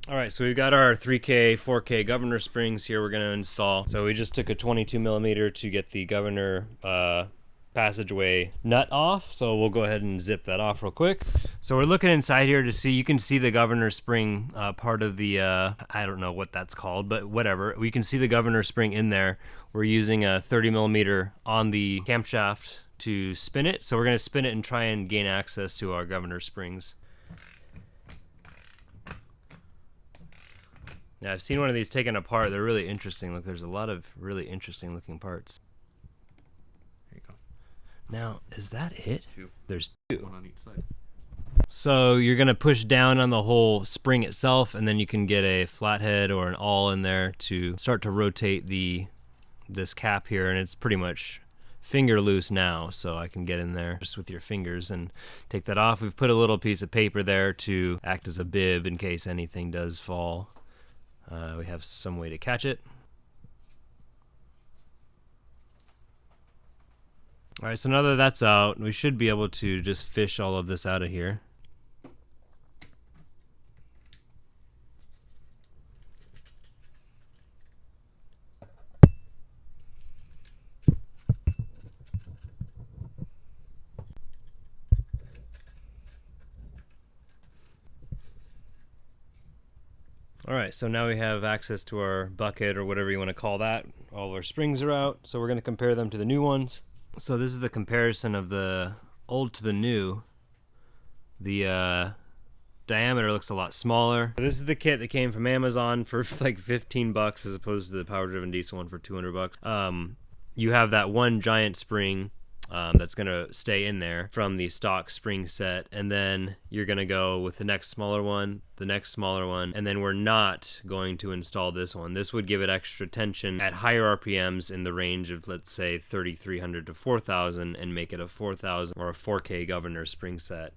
All right, so we've got our 3K, 4K governor springs here we're going to install. So we just took a 22 millimeter to get the governor passageway nut off. So we'll go ahead and zip that off real quick. So we're looking inside here to see, you can see the governor spring part of the, I don't know what that's called, but whatever. We can see the governor spring in there. We're using a 30 millimeter on the camshaft to spin it. So we're going to spin it and try and gain access to our governor springs. Yeah, I've seen one of these taken apart. They're really interesting. Look, there's a lot of really interesting looking parts. There you go. Now, is that it? Two. There's two. One on each side. So you're going to push down on the whole spring itself, and then you can get a flathead or an awl in there to start to rotate this cap here, and it's pretty much finger loose now, so I can get in there just with your fingers and take that off. We've put a little piece of paper there to act as a bib in case anything does fall. We have some way to catch it. All right, so now that that's out, we should be able to just fish all of this out of here. All right, so now we have access to our bucket or whatever you want to call that. All of our springs are out, so we're going to compare them to the new ones. So this is the comparison of the old to the new. The diameter looks a lot smaller. This is the kit that came from Amazon for like 15 bucks as opposed to the power driven diesel one for 200 bucks. You have that one giant spring that's gonna stay in there from the stock spring set, and then you're gonna go with the next smaller one, the next smaller one, and then we're not going to install this one. This would give it extra tension at higher RPMs in the range of, let's say, 3,300 to 4,000, and make it a 4,000 or a 4K governor spring set.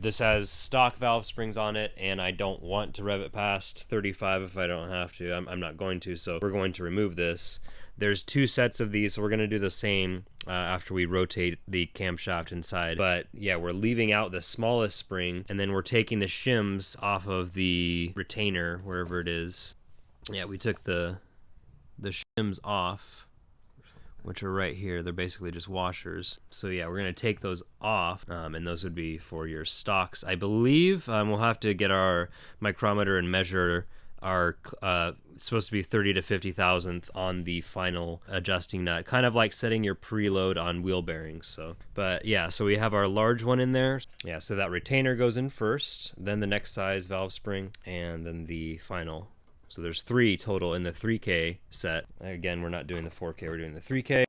This has stock valve springs on it, and I don't want to rev it past 35 if I don't have to. I'm not going to, so we're going to remove this. There's two sets of these, so we're going to do the same after we rotate the camshaft inside. But yeah, we're leaving out the smallest spring, and then we're taking the shims off of the retainer, wherever it is. Yeah, we took the shims off, which are right here. They're basically just washers. So yeah, we're going to take those off, and those would be for your stocks, I believe. We'll have to get our micrometer and measure our it's supposed to be 30 to 50 thousandth on the final adjusting nut, kind of like setting your preload on wheel bearings. So, but yeah, so we have our large one in there. Yeah, so that retainer goes in first, then the next size valve spring, and then the final. So there's three total in the 3K set. Again, we're not doing the 4K, we're doing the 3K.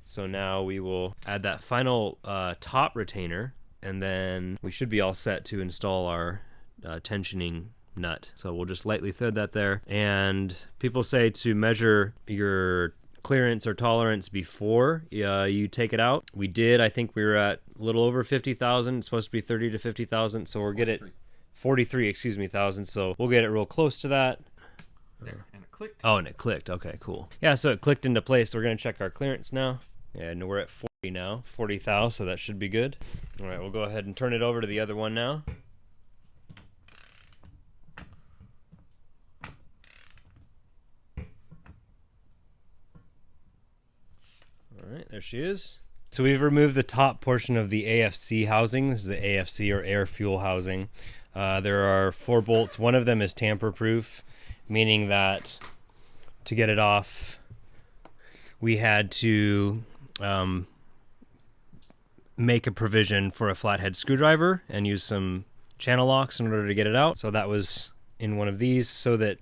So now we will add that final top retainer, and then we should be all set to install our tensioning nut. So we'll just lightly thread that there. And people say to measure your clearance or tolerance before you take it out. We did. I think we were at a little over 50,000. It's supposed to be 30 to 50,000. So we'll get it 43, excuse me, thousand. So we'll get it real close to that. There, and it clicked. Oh, and it clicked. Okay, cool. Yeah, so it clicked into place. So we're going to check our clearance now. And we're at 40 now, 40,000, so that should be good. All right, we'll go ahead and turn it over to the other one now. All right, there she is. So we've removed the top portion of the AFC housing. This is the AFC or air fuel housing. There are 4 bolts. One of them is tamper-proof, meaning that to get it off, we had to make a provision for a flathead screwdriver and use some channel locks in order to get it out. So that was in one of these so that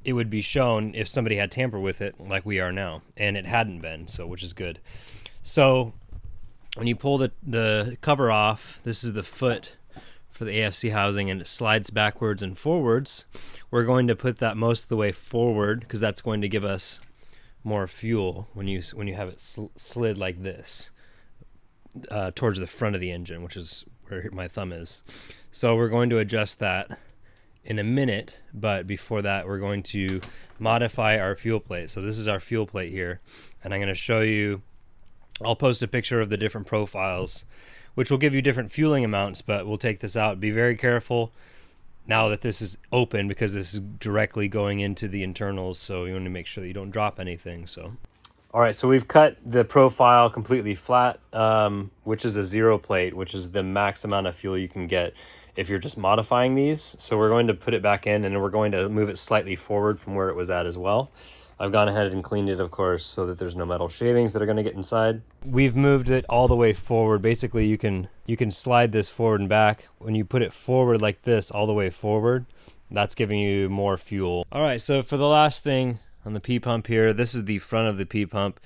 it would be shown if somebody had tampered with it like we are now, and it hadn't been, so which is good. So when you pull the cover off, this is the foot for the AFC housing, and it slides backwards and forwards. We're going to put that most of the way forward because that's going to give us more fuel when you have it slid like this towards the front of the engine, which is where my thumb is. So we're going to adjust that in a minute, but before that we're going to modify our fuel plate. So this is our fuel plate here, and I'm going to show you, I'll post a picture of the different profiles which will give you different fueling amounts, but we'll take this out. Be very careful. now that this is open, because this is directly going into the internals, so you want to make sure that you don't drop anything. So all right, so we've cut the profile completely flat, which is a 0 plate, which is the max amount of fuel you can get if you're just modifying these. So we're going to put it back in, and we're going to move it slightly forward from where it was at as well. I've gone ahead and cleaned it, of course, so that there's no metal shavings that are going to get inside. We've moved it all the way forward. Basically, you can slide this forward and back. When you put it forward like this, all the way forward, that's giving you more fuel. All right, so for the last thing on the P-pump here, this is the front of the P-pump,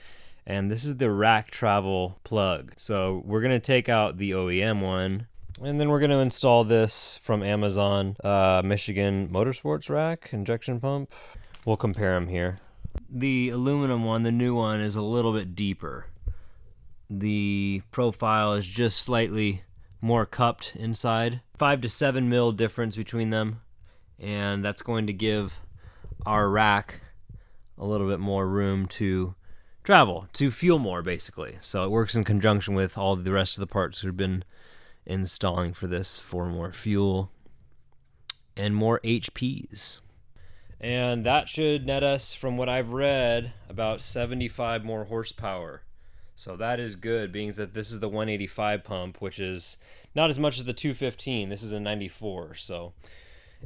and this is the rack travel plug. So we're going to take out the OEM one, and then we're going to install this from Amazon, Michigan Motorsports rack injection pump. We'll compare them here. The aluminum one, the new one, is a little bit deeper. The profile is just slightly more cupped inside. 5 to 7 mil difference between them, and that's going to give our rack a little bit more room to travel, to fuel more, basically. So it works in conjunction with all the rest of the parts we've been installing for this, for more fuel and more HPs. And that should net us, from what I've read, about 75 more horsepower. So that is good, being that this is the 185 pump, which is not as much as the 215. This is a 94. So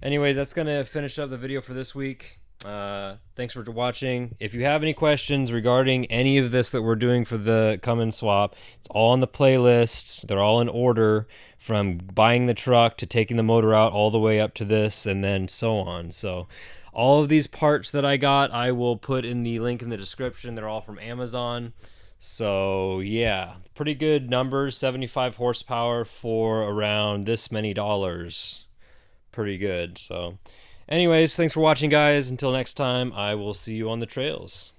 anyways, that's going to finish up the video for this week. Thanks for watching. If you have any questions regarding any of this that we're doing for the Cummins swap, it's all on the playlists. They're all in order, from buying the truck to taking the motor out all the way up to this, and then so on. So all of these parts that I got, I will put in the link in the description. They're all from Amazon. So yeah, pretty good numbers. 75 horsepower for around this many dollars. Pretty good. So anyways, thanks for watching, guys. Until next time, I will see you on the trails.